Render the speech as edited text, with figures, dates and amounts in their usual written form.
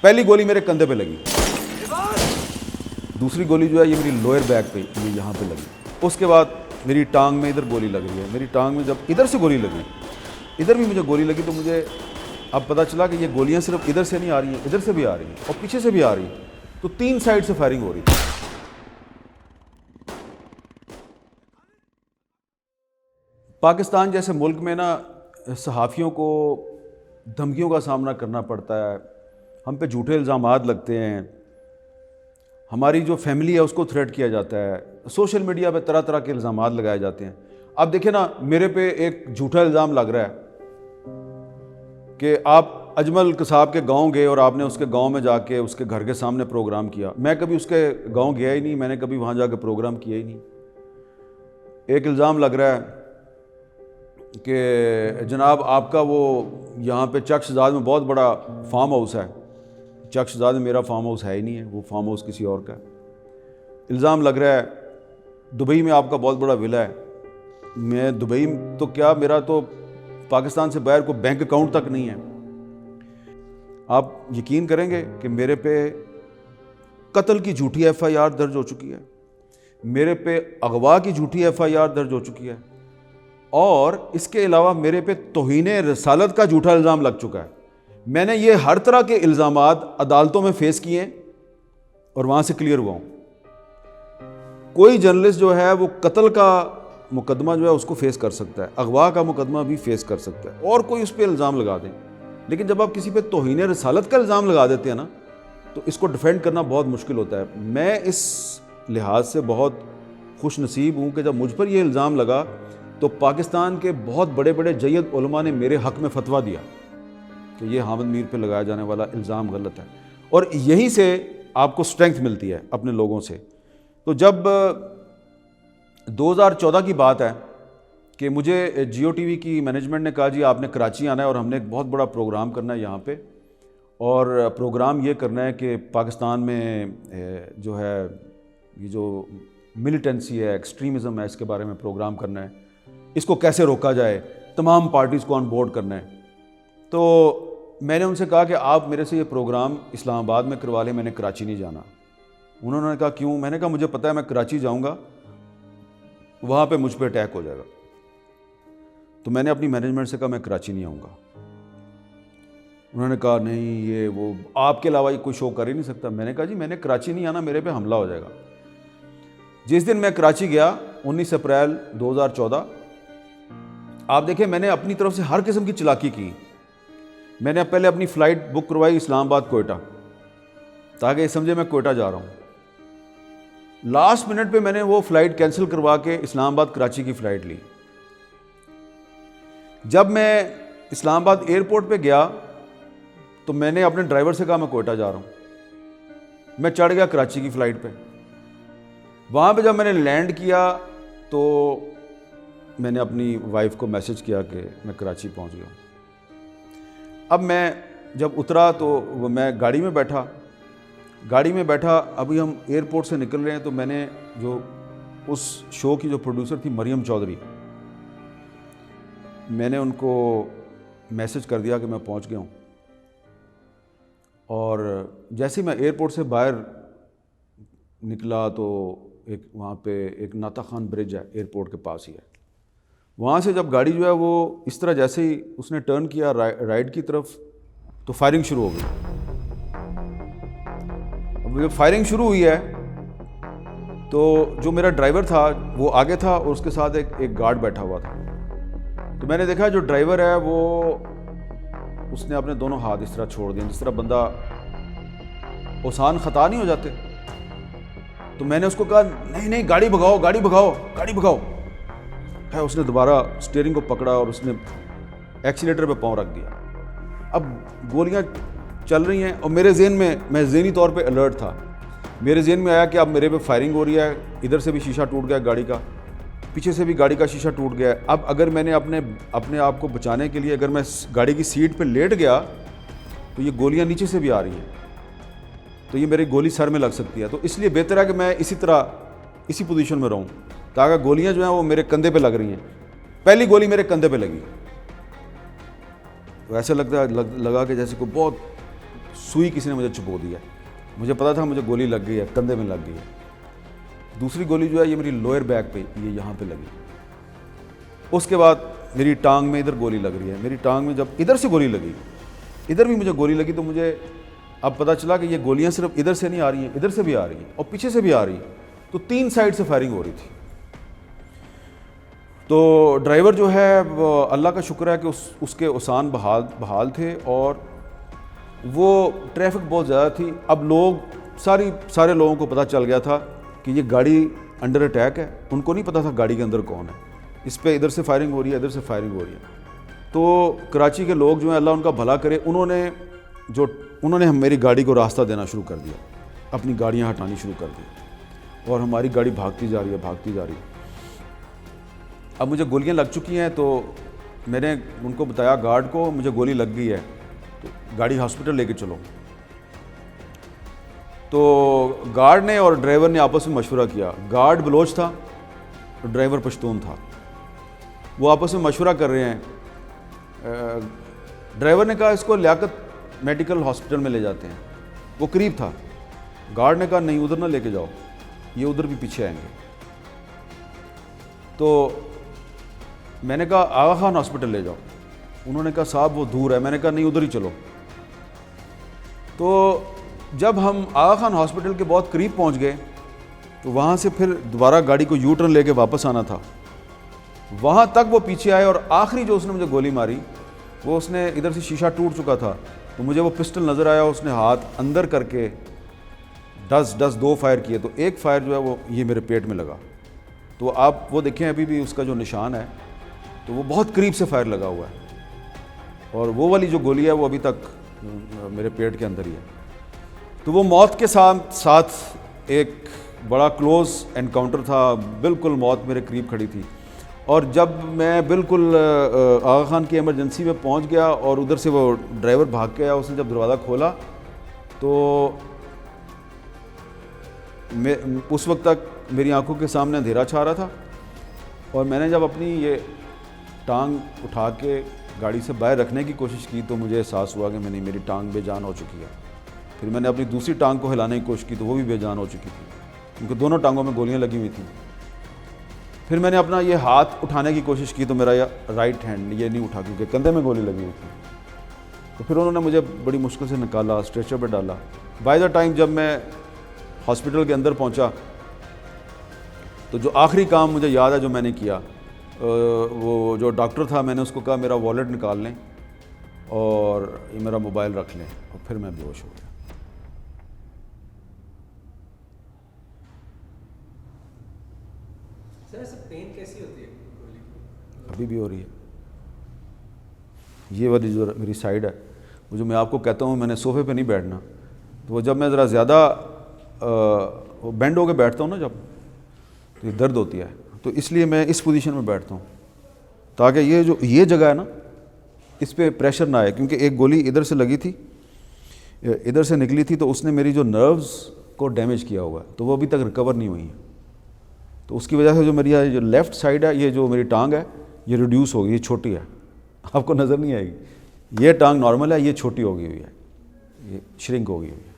پہلی گولی میرے کندھے پہ لگی، دوسری گولی جو ہے یہ میری لوئر بیک پہ یہ یہاں پہ لگی، اس کے بعد میری ٹانگ میں ادھر گولی لگ رہی ہے، میری ٹانگ میں جب ادھر سے گولی لگی ادھر بھی مجھے گولی لگی تو مجھے اب پتہ چلا کہ یہ گولیاں صرف ادھر سے نہیں آ رہی ہیں، ادھر سے بھی آ رہی ہیں اور پیچھے سے بھی آ رہی ہیں، تو 3 سائڈ سے فائرنگ ہو رہی تھی۔ پاکستان جیسے ملک میں نا صحافیوں کو دھمکیوں کا سامنا کرنا پڑتا ہے، ہم پہ جھوٹے الزامات لگتے ہیں، ہماری جو فیملی ہے اس کو تھریٹ کیا جاتا ہے، سوشل میڈیا پہ طرح طرح کے الزامات لگائے جاتے ہیں۔ اب دیکھیں نا، میرے پہ ایک جھوٹا الزام لگ رہا ہے کہ آپ اجمل قصاب کے گاؤں گئے اور آپ نے اس کے گاؤں میں جا کے اس کے گھر کے سامنے پروگرام کیا۔ میں کبھی اس کے گاؤں گیا ہی نہیں، میں نے کبھی وہاں جا کے پروگرام کیا ہی نہیں۔ ایک الزام لگ رہا ہے کہ جناب آپ کا وہ یہاں پہ چک شہزاد میں بہت بڑا فارم ہاؤس ہے، چک شہزاد میں میرا فارم ہاؤس ہے ہی نہیں ہے، وہ فارم ہاؤس کسی اور کا ہے۔ الزام لگ رہا ہے دبئی میں آپ کا بہت بڑا ولا ہے، میں دبئی تو کیا، میرا تو پاکستان سے باہر کوئی بینک اکاؤنٹ تک نہیں ہے۔ آپ یقین کریں گے کہ میرے پہ قتل کی جھوٹی ایف آئی آر درج ہو چکی ہے، میرے پہ اغوا کی جھوٹی ایف آئی آر درج ہو چکی ہے، اور اس کے علاوہ میرے پہ توہین رسالت کا جھوٹا الزام لگ چکا ہے۔ میں نے یہ ہر طرح کے الزامات عدالتوں میں فیس کیے اور وہاں سے کلیئر ہوا ہوں۔ کوئی جرنلسٹ جو ہے وہ قتل کا مقدمہ جو ہے اس کو فیس کر سکتا ہے، اغوا کا مقدمہ بھی فیس کر سکتا ہے، اور کوئی اس پہ الزام لگا دیں، لیکن جب آپ کسی پہ توہین رسالت کا الزام لگا دیتے ہیں نا تو اس کو ڈیفینڈ کرنا بہت مشکل ہوتا ہے۔ میں اس لحاظ سے بہت خوش نصیب ہوں کہ جب مجھ پر یہ الزام لگا تو پاکستان کے بہت بڑے بڑے جید علماء نے میرے حق میں فتویٰ دیا کہ یہ حامد میر پہ لگایا جانے والا الزام غلط ہے، اور یہیں سے آپ کو سٹرینگتھ ملتی ہے اپنے لوگوں سے۔ تو جب 2014 کی بات ہے کہ مجھے جیو ٹی وی کی مینجمنٹ نے کہا جی آپ نے کراچی آنا ہے اور ہم نے ایک بہت بڑا پروگرام کرنا ہے یہاں پہ، اور پروگرام یہ کرنا ہے کہ پاکستان میں جو ہے یہ جو ملیٹنسی ہے، ایکسٹریمزم ہے، اس کے بارے میں پروگرام کرنا ہے، اس کو کیسے روکا جائے، تمام پارٹیز کو آن بورڈ کرنا ہے۔ تو میں نے ان سے کہا کہ آپ میرے سے یہ پروگرام اسلام آباد میں کروا لیں، میں نے کراچی نہیں جانا۔ انہوں نے کہا کیوں؟ میں نے کہا مجھے پتہ ہے میں کراچی جاؤں گا وہاں پہ مجھ پہ اٹیک ہو جائے گا، تو میں نے اپنی مینجمنٹ سے کہا میں کراچی نہیں آؤں گا۔ انہوں نے کہا نہیں یہ وہ آپ کے علاوہ یہ کوئی شو کر ہی نہیں سکتا۔ میں نے کہا جی میں نے کراچی نہیں آنا، میرے پہ حملہ ہو جائے گا۔ جس دن میں کراچی گیا 19 اپریل 2014، آپ دیکھیں میں نے اپنی طرف سے ہر قسم کی چالاکی کی۔ میں نے پہلے اپنی فلائٹ بک کروائی اسلام آباد کوئٹہ، تاکہ یہ سمجھے میں کوئٹہ جا رہا ہوں۔ لاسٹ منٹ پہ میں نے وہ فلائٹ کینسل کروا کے اسلام آباد کراچی کی فلائٹ لی۔ جب میں اسلام آباد ایئرپورٹ پہ گیا تو میں نے اپنے ڈرائیور سے کہا میں کوئٹہ جا رہا ہوں۔ میں چڑھ گیا کراچی کی فلائٹ پہ۔ وہاں پہ جب میں نے لینڈ کیا تو میں نے اپنی وائف کو میسج کیا کہ میں کراچی پہنچ گیا ہوں۔ اب میں جب اترا تو میں گاڑی میں بیٹھا، ابھی ہم ایئرپورٹ سے نکل رہے ہیں تو میں نے جو اس شو کی جو پروڈیوسر تھی مریم چودھری، میں نے ان کو میسج کر دیا کہ میں پہنچ گیا ہوں، اور جیسے ہی میں ایئرپورٹ سے باہر نکلا تو ایک وہاں پہ ایک ناتا خان برج ہے، ایئرپورٹ کے پاس ہی ہے، وہاں سے جب گاڑی جو ہے وہ اس طرح جیسے ہی اس نے ٹرن کیا رائٹ کی طرف تو فائرنگ شروع ہو گئی۔ اب جب فائرنگ شروع ہوئی ہے تو جو میرا ڈرائیور تھا وہ آگے تھا اور اس کے ساتھ ایک گارڈ بیٹھا ہوا تھا، تو میں نے دیکھا جو ڈرائیور ہے وہ اس نے اپنے دونوں ہاتھ اس طرح چھوڑ دیے، جس طرح بندہ اوسان خطا نہیں ہو جاتے۔ تو میں نے اس کو کہا نہیں گاڑی بھگاؤ ہے، اس نے دوبارہ اسٹیئرنگ کو پکڑا اور اس نے ایکسیلیٹر پہ پاؤں رکھ دیا۔ اب گولیاں چل رہی ہیں اور میرے ذہن میں ذہنی طور پہ الرٹ تھا، میرے ذہن میں آیا کہ اب میرے پہ فائرنگ ہو رہی ہے، ادھر سے بھی شیشہ ٹوٹ گیا گاڑی کا، پیچھے سے بھی گاڑی کا شیشہ ٹوٹ گیا ہے۔ اب اگر میں نے اپنے آپ کو بچانے کے لیے اگر میں گاڑی کی سیٹ پہ لیٹ گیا تو یہ گولیاں نیچے سے بھی آ رہی ہیں، تو یہ میری گولی سر میں لگ سکتی ہے، تو اس لیے بہتر ہے کہ میں اسی پوزیشن میں رہوں، تاکہ گولیاں جو ہیں وہ میرے کندھے پہ لگ رہی ہیں۔ پہلی گولی میرے کندھے پہ لگی تو ایسے لگا کہ جیسے کوئی بہت سوئی کسی نے مجھے چبو دیا. مجھے پتا تھا مجھے گولی لگ گئی ہے, کندھے میں لگ گئی ہے. دوسری گولی جو ہے یہ میری لوئر بیک پہ, یہ یہاں پہ لگی. اس کے بعد میری ٹانگ میں ادھر گولی لگ رہی ہے. میری ٹانگ میں جب ادھر سے گولی لگی, ادھر بھی مجھے گولی لگی, تو مجھے اب پتہ چلا کہ یہ گولیاں صرف ادھر سے نہیں آ رہی ہیں, ادھر سے بھی آ رہی ہیں اور پیچھے سے بھی آ رہی ہیں. تو 3 سائڈ سے فائرنگ ہو رہی تھی. تو ڈرائیور جو ہے اللہ کا شکر ہے کہ اس کے اسان بحال تھے, اور وہ ٹریفک بہت زیادہ تھی. اب سارے لوگوں کو پتہ چل گیا تھا کہ یہ گاڑی انڈر اٹیک ہے. ان کو نہیں پتہ تھا گاڑی کے اندر کون ہے. اس پہ ادھر سے فائرنگ ہو رہی ہے, ادھر سے فائرنگ ہو رہی ہے. تو کراچی کے لوگ جو ہیں, اللہ ان کا بھلا کرے, انہوں نے میری گاڑی کو راستہ دینا شروع کر دیا, اپنی گاڑیاں ہٹانی شروع کر دی, اور ہماری گاڑی بھاگتی جا رہی ہے. اب مجھے گولیاں لگ چکی ہیں, تو میں نے ان کو بتایا گارڈ کو مجھے گولی لگ گئی ہے, تو گاڑی ہاسپٹل لے کے چلو. تو گارڈ نے اور ڈرائیور نے آپس میں مشورہ کیا. گارڈ بلوچ تھا, ڈرائیور پشتون تھا. وہ آپس میں مشورہ کر رہے ہیں. ڈرائیور نے کہا اس کو لیاقت میڈیکل ہاسپٹل میں لے جاتے ہیں, وہ قریب تھا. گارڈ نے کہا نہیں, ادھر نہ لے کے جاؤ, یہ ادھر بھی پیچھے آئیں گے. تو میں نے کہا آغا خان ہاسپٹل لے جاؤ. انہوں نے کہا صاحب وہ دور ہے. میں نے کہا نہیں, ادھر ہی چلو. تو جب ہم آغا خان ہاسپٹل کے بہت قریب پہنچ گئے, تو وہاں سے پھر دوبارہ گاڑی کو یو ٹرن لے کے واپس آنا تھا. وہاں تک وہ پیچھے آئے, اور آخری جو اس نے مجھے گولی ماری, وہ اس نے ادھر سے شیشہ ٹوٹ چکا تھا, تو مجھے وہ پسٹل نظر آیا. اس نے ہاتھ اندر کر کے 2 فائر کیے, تو ایک فائر جو ہے وہ یہ میرے پیٹ میں لگا. تو آپ وہ دیکھیں ابھی بھی اس کا جو نشان ہے, تو وہ بہت قریب سے فائر لگا ہوا ہے, اور وہ والی جو گولی ہے وہ ابھی تک میرے پیٹ کے اندر ہی ہے. تو وہ موت کے ساتھ ایک بڑا کلوز انکاؤنٹر تھا. بالکل موت میرے قریب کھڑی تھی. اور جب میں بالکل آغا خان کی ایمرجنسی میں پہنچ گیا, اور ادھر سے وہ ڈرائیور بھاگ کے آیا, اس نے جب دروازہ کھولا, تو اس وقت تک میری آنکھوں کے سامنے اندھیرا چھا رہا تھا. اور میں نے جب اپنی یہ ٹانگ اٹھا کے گاڑی سے باہر رکھنے کی کوشش کی, تو مجھے احساس ہوا کہ میری ٹانگ بے جان ہو چکی ہے. پھر میں نے اپنی دوسری ٹانگ کو ہلانے کی کوشش کی, تو وہ بھی بے جان ہو چکی تھی, کیونکہ دونوں ٹانگوں میں گولیاں لگی ہوئی تھیں. پھر میں نے اپنا یہ ہاتھ اٹھانے کی کوشش کی, تو میرا یہ رائٹ ہینڈ یہ نہیں اٹھا, کیونکہ کندھے میں گولی لگی ہوئی تھی. تو پھر انہوں نے مجھے بڑی مشکل سے نکالا, اسٹریچر پہ ڈالا. بائی دا ٹائم جب میں ہاسپٹل کے اندر پہنچا, تو جو آخری کام مجھے یاد ہے جو میں نے کیا, وہ جو ڈاکٹر تھا, میں نے اس کو کہا میرا والیٹ نکال لیں اور یہ میرا موبائل رکھ لیں, اور پھر میں بے ہوش ہو گیا. سر پین کیسی ہوتی ہے؟ ابھی بھی ہو رہی ہے. یہ والی جو میری سائڈ ہے, وہ جو میں آپ کو کہتا ہوں میں نے صوفے پہ نہیں بیٹھنا, تو وہ جب میں ذرا زیادہ بینڈ ہو کے بیٹھتا ہوں نا جب, تو یہ درد ہوتی ہے. تو اس لیے میں اس پوزیشن میں بیٹھتا ہوں, تاکہ یہ جگہ ہے نا, اس پہ پریشر نہ آئے. کیونکہ ایک گولی ادھر سے لگی تھی, ادھر سے نکلی تھی, تو اس نے میری جو نروز کو ڈیمیج کیا ہوا ہے, تو وہ ابھی تک ریکور نہیں ہوئی ہیں. تو اس کی وجہ سے جو میری جو لیفٹ سائڈ ہے, یہ جو میری ٹانگ ہے, یہ ریڈیوس ہو گئی, یہ چھوٹی ہے. آپ کو نظر نہیں آئے گی, یہ ٹانگ نارمل ہے, یہ چھوٹی ہو گئی ہوئی ہے, یہ شرنک ہو گئی ہوئی ہے.